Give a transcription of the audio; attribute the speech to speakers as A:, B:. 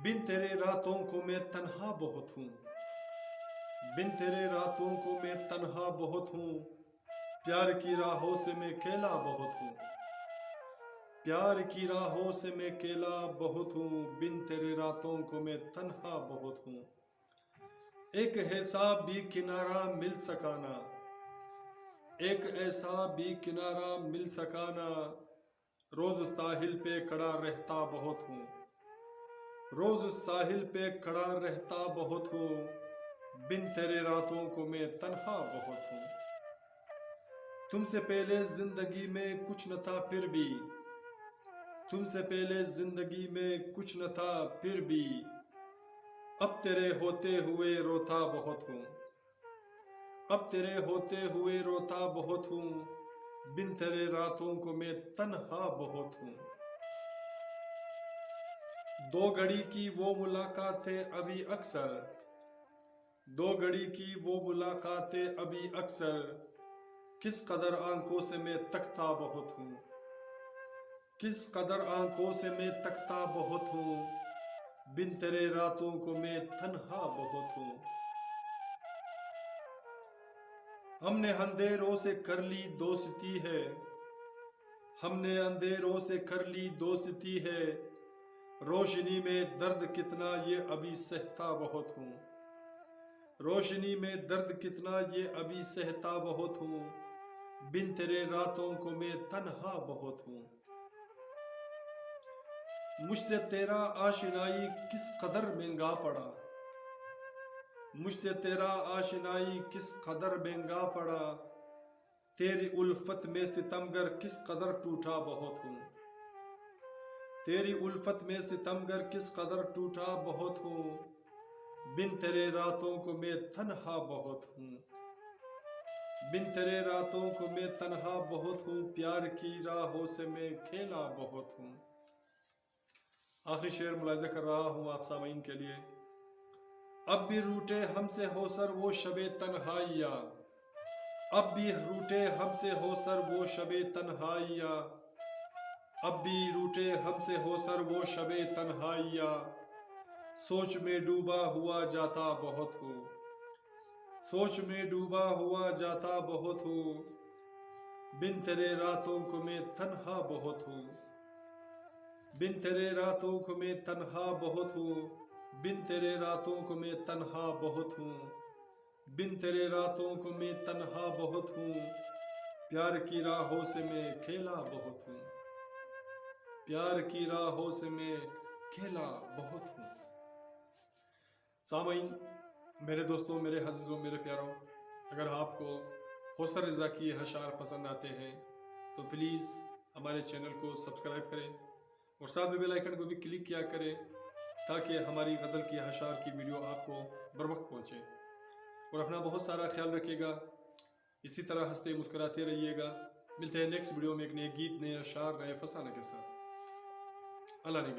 A: बिन तेरे रातों को मैं तन्हा बहुत हूँ, बिन तेरे रातों को मैं तन्हा बहुत हूँ। प्यार की राहों से मैं अकेला बहुत हूँ, प्यार की राहों से मैं अकेला बहुत हूँ। बिन तेरे रातों को मैं तन्हा बहुत हूँ। एक ऐसा भी किनारा मिल सकाना, एक ऐसा भी किनारा मिल सकाना। रोज साहिल पे खड़ा रहता बहुत हूँ, रोज साहिल पे खड़ा रहता बहुत हूँ। बिन तेरे रातों को मैं तन्हा बहुत हूँ। तुमसे पहले जिंदगी में कुछ न था फिर भी, तुमसे पहले जिंदगी में कुछ न था फिर भी। अब तेरे होते हुए रोता बहुत हूँ, अब तेरे होते हुए रोता बहुत हूँ। बिन तेरे रातों को मैं तन्हा बहुत हूँ। दो घड़ी की वो मुलाकातें अभी अक्सर, दो घड़ी की वो मुलाकातें अभी अक्सर। किस कदर आंखों से मैं तकता बहुत हूँ, किस कदर आंखों से मैं तकता बहुत हूँ। बिन तेरे रातों को मैं तन्हा बहुत हूँ। हमने अंधेरों से कर ली दोस्ती है, हमने अंधेरों से कर ली दोस्ती है। रोशनी में दर्द कितना ये अभी सहता बहुत हूँ, रोशनी में दर्द कितना ये अभी सहता बहुत हूँ। बिन तेरे रातों को मैं तन्हा बहुत हूँ। मुझसे तेरा आशिनाई किस कदर महंगा पड़ा, मुझसे तेरा आशिनाई किस कदर महंगा पड़ा। तेरी उल्फत में सितमगर किस कदर टूटा बहुत हूँ, तेरी उल्फत में सितमगर किस कदर टूटा बहुत हूँ। बिन तेरे रातों को मैं तन्हा बहुत हूँ, बिन तेरे रातों को मैं तन्हा बहुत हूँ। प्यार की राहों से मैं खेला बहुत हूँ। आखिरी शेर मुलाजा कर रहा हूँ आप सामीन के लिए। अब भी रूठे हमसे हो सर वो शबे तन्हाइया, अब भी रूठे हमसे हो सर वो शबे तन्हाइया, अब भी रूठे हमसे हो सर वो शबे तन्हाइया। सोच में डूबा हुआ जाता बहुत हूँ, सोच में डूबा हुआ जाता बहुत हूँ। बिन तेरे रातों को मैं तन्हा बहुत हूँ, बिन तेरे रातों को मैं तन्हा बहुत हूँ। बिन तेरे रातों को मैं तन्हा बहुत हूँ, बिन तेरे रातों को मैं तन्हा बहुत हूँ। प्यार की राहों से मैं खेला बहुत हूँ, प्यार की राहों से मैं खेला बहुत हूँ। सामीन, मेरे दोस्तों, मेरे हज़ीज़ों, मेरे प्यारों, अगर आपको हौसर रज़ा की अशार पसंद आते हैं तो प्लीज़ हमारे चैनल को सब्सक्राइब करें और साथ में बेल आइकन को भी क्लिक किया करें ताकि हमारी गज़ल की अशार की वीडियो आपको बर वक्त पहुँचे। और अपना बहुत सारा ख्याल रखिएगा, इसी तरह हंसते मुस्कुराते रहिएगा। मिलते हैं नेक्स्ट वीडियो में एक नए गीत, नए अशार, नए फसाने के साथ। अल्लाह ने